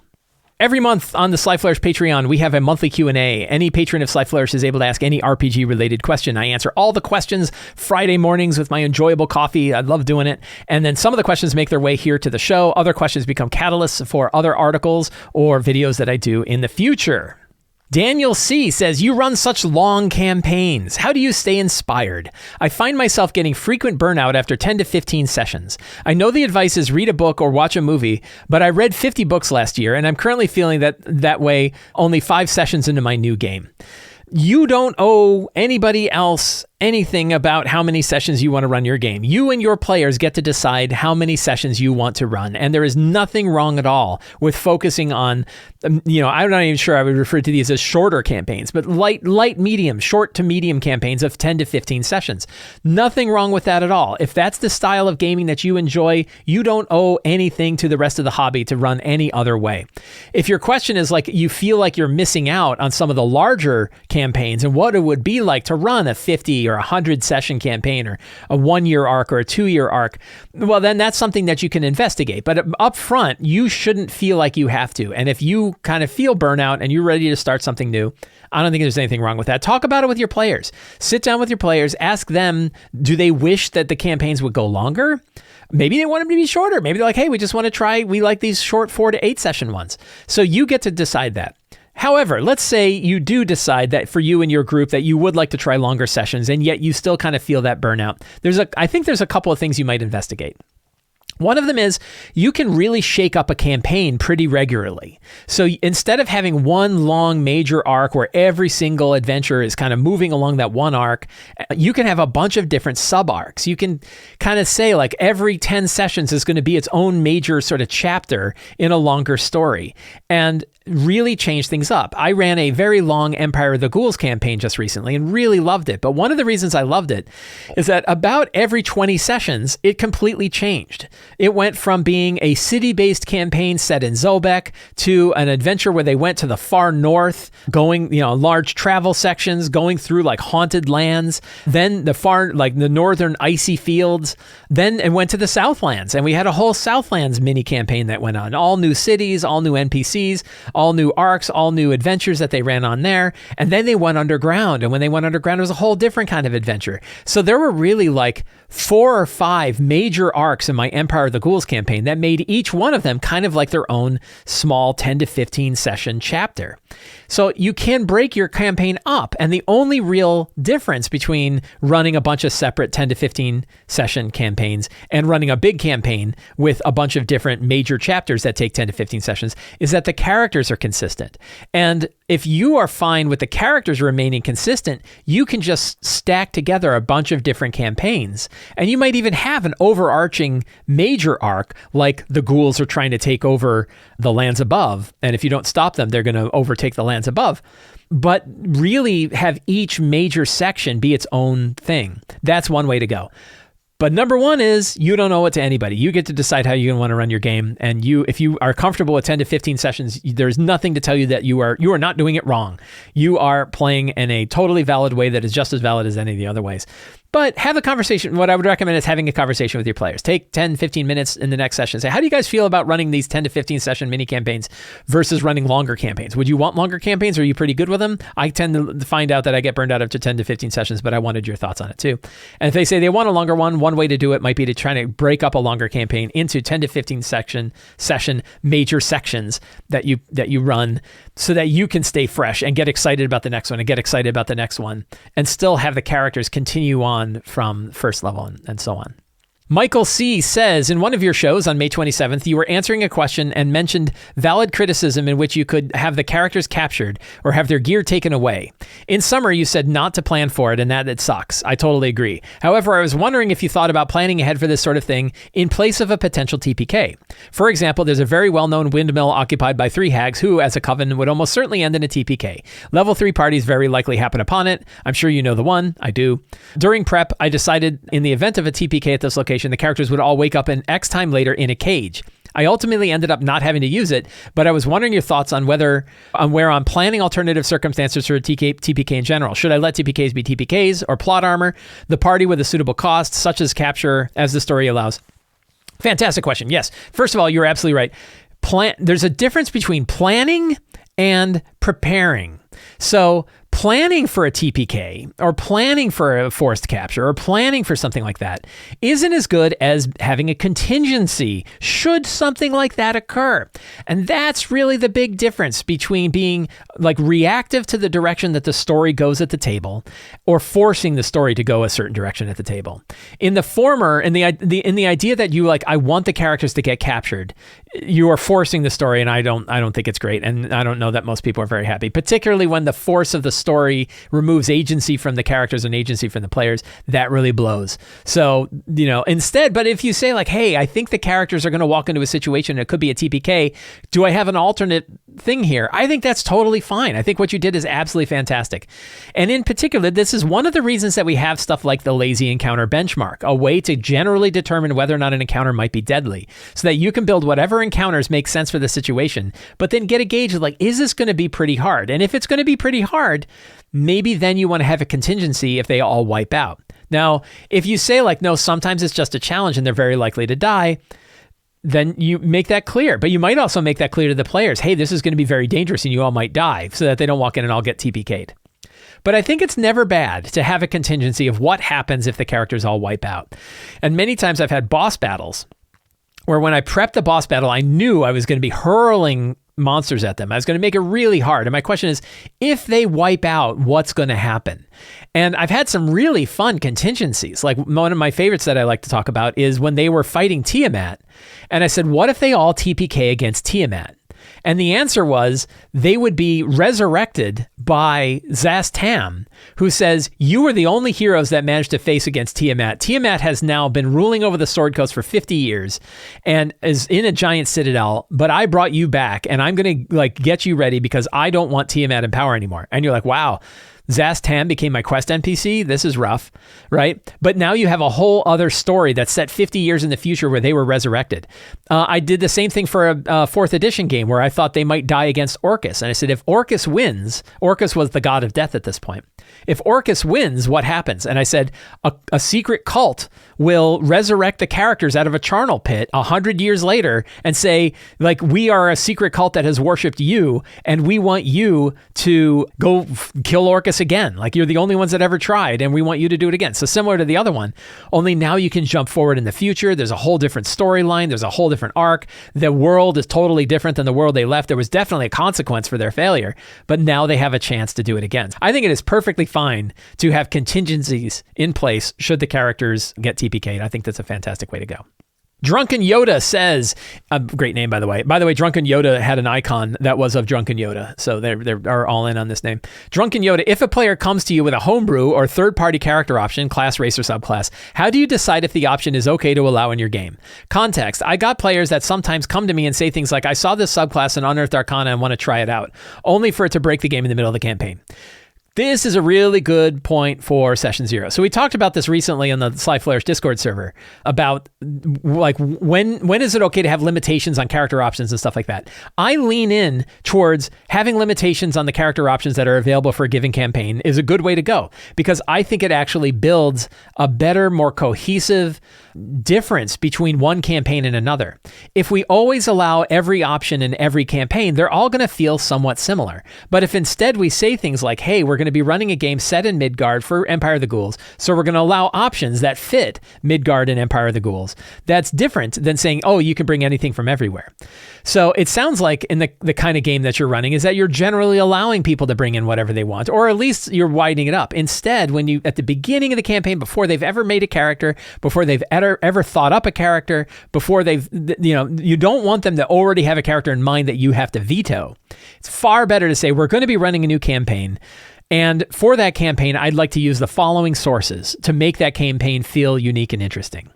Every month on the Sly Flourish Patreon, we have a monthly Q&A. Any patron of Sly Flourish is able to ask any RPG-related question. I answer all the questions Friday mornings with my enjoyable coffee. I love doing it. And then some of the questions make their way here to the show. Other questions become catalysts for other articles or videos that I do in the future. Daniel C. says, you run such long campaigns. How do you stay inspired? I find myself getting frequent burnout after 10 to 15 sessions. I know the advice is read a book or watch a movie, but I read 50 books last year, and I'm currently feeling that way only 5 sessions into my new game. You don't owe anybody else anything about how many sessions you want to run your game. You and your players get to decide how many sessions you want to run. And there is nothing wrong at all with focusing on, I'm not even sure I would refer to these as shorter campaigns, but light, medium, short to medium campaigns of 10 to 15 sessions. Nothing wrong with that at all. If that's the style of gaming that you enjoy, you don't owe anything to the rest of the hobby to run any other way. If your question is you feel like you're missing out on some of the larger campaigns and what it would be like to run a 50 or or 100 session campaign or a 1-year arc or a 2-year arc, well, then that's something that you can investigate. But up front, you shouldn't feel like you have to. And if you kind of feel burnout and you're ready to start something new, I don't think there's anything wrong with that. Talk about it with your players. Sit down with your players, ask them, do they wish that the campaigns would go longer? Maybe they want them to be shorter. Maybe they're like, hey, we just want to try, we like these short 4 to 8 session ones. So you get to decide that. However, let's say you do decide that for you and your group that you would like to try longer sessions, and yet you still kind of feel that burnout. I think there's a couple of things you might investigate. One of them is you can really shake up a campaign pretty regularly. So instead of having one long major arc where every single adventure is kind of moving along that one arc, you can have a bunch of different sub-arcs. You can kind of say like every 10 sessions is going to be its own major sort of chapter in a longer story and really change things up. I ran a very long Empire of the Ghouls campaign just recently and really loved it. But one of the reasons I loved it is that about every 20 sessions, it completely changed. It went from being a city-based campaign set in Zobek to an adventure where they went to the far north, going, large travel sections, going through like haunted lands, then the northern icy fields, then it went to the Southlands. And we had a whole Southlands mini campaign that went on. All new cities, all new NPCs, all new arcs, all new adventures that they ran on there. And then they went underground. And when they went underground, it was a whole different kind of adventure. So there were really like 4 or 5 major arcs in my Empire of the Ghouls campaign that made each one of them kind of like their own small 10 to 15 session chapter. So you can break your campaign up. And the only real difference between running a bunch of separate 10 to 15 session campaigns and running a big campaign with a bunch of different major chapters that take 10 to 15 sessions is that the characters are consistent. And if you are fine with the characters remaining consistent, you can just stack together a bunch of different campaigns. And you might even have an overarching major arc, like the ghouls are trying to take over the lands above. And if you don't stop them, they're going to overtake the lands above. But really have each major section be its own thing. That's one way to go. But number one is you don't owe it to anybody. You get to decide how you want to run your game. And if you are comfortable with 10 to 15 sessions, there's nothing to tell you that you are not doing it wrong. You are playing in a totally valid way that is just as valid as any of the other ways. But have a conversation. What I would recommend is having a conversation with your players. Take 10, 15 minutes in the next session. Say, how do you guys feel about running these 10 to 15 session mini campaigns versus running longer campaigns? Would you want longer campaigns? Are you pretty good with them? I tend to find out that I get burned out after 10 to 15 sessions, but I wanted your thoughts on it too. And if they say they want a longer one way to do it might be to try to break up a longer campaign into 10 to 15 session major sections that you run so that you can stay fresh and get excited about the next one and get excited about the next one and still have the characters continue on from first level and so on. Michael C. says, in one of your shows on May 27th, you were answering a question and mentioned valid criticism in which you could have the characters captured or have their gear taken away. In summary, you said not to plan for it and that it sucks. I totally agree. However, I was wondering if you thought about planning ahead for this sort of thing in place of a potential TPK. For example, there's a very well-known windmill occupied by 3 hags who, as a coven, would almost certainly end in a TPK. Level 3 parties very likely happen upon it. I'm sure you know the one. I do. During prep, I decided in the event of a TPK at this location, the characters would all wake up in X time later in a cage. I ultimately ended up not having to use it, but I was wondering your thoughts on where I'm planning alternative circumstances for a TPK in general. Should I let TPKs be TPKs or plot armor the party with a suitable cost, such as capture as the story allows? Fantastic question. Yes. First of all, you're absolutely right. There's a difference between planning and preparing. So planning for a TPK or planning for a forced capture or planning for something like that isn't as good as having a contingency should something like that occur. And that's really the big difference between being like reactive to the direction that the story goes at the table or forcing the story to go a certain direction at the table. In the former, in the idea that you I want the characters to get captured, you are forcing the story, and I don't think it's great, and I don't know that most people are very happy, particularly when the force of the story removes agency from the characters and agency from the players. That really blows. So, instead, but if you say hey, I think the characters are going to walk into a situation, it could be a TPK, do I have an alternate thing here? I think that's totally fine. I think what you did is absolutely fantastic. And in particular, this is one of the reasons that we have stuff like the lazy encounter benchmark, a way to generally determine whether or not an encounter might be deadly, so that you can build whatever encounters make sense for the situation, but then get a gauge of like, is this going to be pretty hard? And if it's going to be pretty hard, maybe then you want to have a contingency if they all wipe out. Now, if you say like, no, sometimes it's just a challenge and they're very likely to die, then you make that clear. But you might also make that clear to the players. Hey, this is going to be very dangerous and you all might die, so that they don't walk in and all get TPK'd. But I think it's never bad to have a contingency of what happens if the characters all wipe out. And many times I've had boss battles where when I prepped the boss battle, I knew I was going to be hurling monsters at them. I was going to make it really hard. And my question is, if they wipe out, what's going to happen? And I've had some really fun contingencies. Like one of my favorites that I like to talk about is when they were fighting Tiamat. And I said, what if they all TPK against Tiamat? And the answer was they would be resurrected by Zastam, who says, you were the only heroes that managed to face against Tiamat. Tiamat has now been ruling over the Sword Coast for 50 years and is in a giant citadel, but I brought you back and I'm going to like get you ready because I don't want Tiamat in power anymore. And you're like, wow, Zastam became my quest NPC. This is rough, right? But now you have a whole other story that's set 50 years in the future where they were resurrected. I did the same thing for a 4th edition game where I thought they might die against Orcus. And I said, if Orcus wins, Orcus was the god of death at this point. If Orcus wins, what happens? And I said, a secret cult will resurrect the characters out of a charnel pit 100 years later and say, like, we are a secret cult that has worshipped you and we want you to go kill Orcus again. Like, you're the only ones that ever tried and we want you to do it again. So similar to the other one, only now you can jump forward in the future. There's a whole different storyline. There's a whole different arc. The world is totally different than the world they left. There was definitely a consequence for their failure, but now they have a chance to do it again. I think it is perfectly fine to have contingencies in place should the characters get TPK'd. I think that's a fantastic way to go. Drunken Yoda says, a great name, by the way. By the way, Drunken Yoda had an icon that was of Drunken Yoda. So they are all in on this name. Drunken Yoda, if a player comes to you with a homebrew or third-party character option, class, race, or subclass, how do you decide if the option is okay to allow in your game? Context, I got players that sometimes come to me and say things like, I saw this subclass in Unearthed Arcana and want to try it out, only for it to break the game in the middle of the campaign. This is a really good point for Session Zero. So we talked about this recently on the Sly Flourish Discord server about like when is it okay to have limitations on character options and stuff like that. I lean in towards having limitations on the character options that are available for a given campaign is a good way to go because I think it actually builds a better, more cohesive difference between one campaign and another. If we always allow every option in every campaign, they're all going to feel somewhat similar. But if instead we say things like, hey, we're going to be running a game set in Midgard for Empire of the Ghouls, so we're going to allow options that fit Midgard and Empire of the Ghouls, that's different than saying, oh, you can bring anything from everywhere. So it sounds like in the kind of game that you're running is that you're generally allowing people to bring in whatever they want, or at least you're widening it up. Instead, when you, at the beginning of the campaign, before they've ever made a character, before they've ever thought up a character, before they've, you don't want them to already have a character in mind that you have to veto. It's far better to say, we're going to be running a new campaign. And for that campaign, I'd like to use the following sources to make that campaign feel unique and interesting.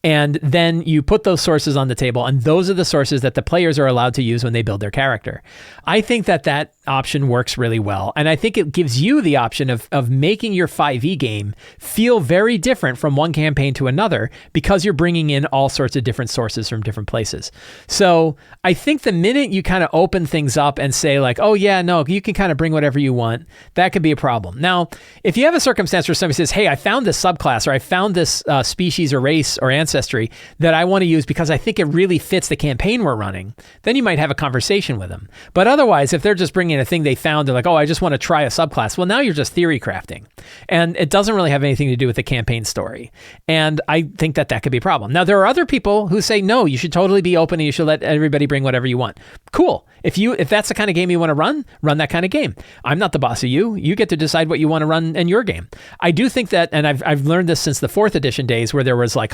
And then you put those sources on the table, and those are the sources that the players are allowed to use when they build their character. I think that option works really well. And I think it gives you the option of making your 5e game feel very different from one campaign to another because you're bringing in all sorts of different sources from different places. So I think the minute you kind of open things up and say like, oh yeah, no, you can kind of bring whatever you want, that could be a problem. Now, if you have a circumstance where somebody says, hey, I found this subclass or I found this species or race or ancestry that I want to use because I think it really fits the campaign we're running, then you might have a conversation with them. But otherwise, if they're just bringing a thing they found, they're like, oh, I just want to try a subclass. Well, now you're just theory crafting. And it doesn't really have anything to do with the campaign story. And I think that could be a problem. Now, there are other people who say, no, you should totally be open and you should let everybody bring whatever you want. Cool. If that's the kind of game you want to run that kind of game. I'm not the boss of you. You get to decide what you want to run in your game. I do think that, and I've learned this since the 4th edition days where there was like,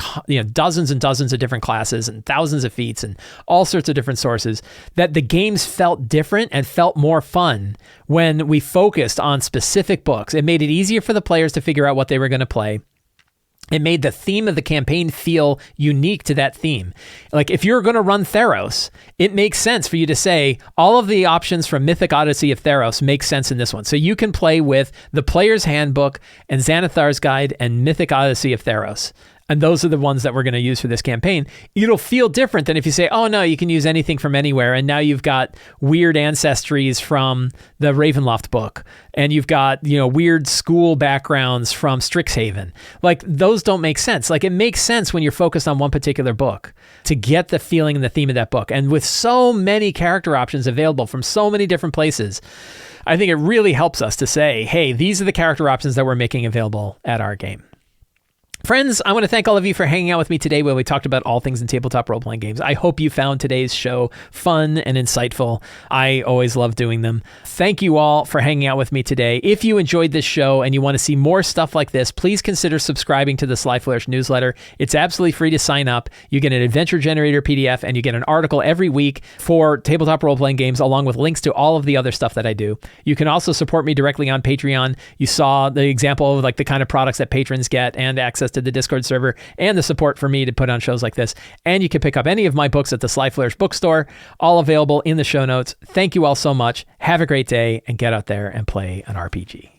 dozens and dozens of different classes and thousands of feats and all sorts of different sources, that the games felt different and felt more fun when we focused on specific books. It made it easier for the players to figure out what they were going to play. It made the theme of the campaign feel unique to that theme. Like if you're going to run Theros, it makes sense for you to say all of the options from Mythic Odyssey of Theros make sense in this one. So you can play with the Player's Handbook and Xanathar's Guide and Mythic Odyssey of Theros. And those are the ones that we're going to use for this campaign. It'll feel different than if you say, oh no, you can use anything from anywhere. And now you've got weird ancestries from the Ravenloft book. And you've got, weird school backgrounds from Strixhaven. Like, those don't make sense. Like, it makes sense when you're focused on one particular book to get the feeling and the theme of that book. And with so many character options available from so many different places, I think it really helps us to say, hey, these are the character options that we're making available at our game. Friends, I want to thank all of you for hanging out with me today where we talked about all things in tabletop role-playing games. I hope you found today's show fun and insightful. I always love doing them. Thank you all for hanging out with me today. If you enjoyed this show and you want to see more stuff like this, please consider subscribing to the Sly Flourish newsletter. It's absolutely free to sign up. You get an adventure generator PDF and you get an article every week for tabletop role-playing games along with links to all of the other stuff that I do. You can also support me directly on Patreon. You saw the example of like the kind of products that patrons get and access to the Discord server and the support for me to put on shows like this. And you can pick up any of my books at the Sly Flourish bookstore, all available in the show notes. Thank you all so much. Have a great day and get out there and play an RPG.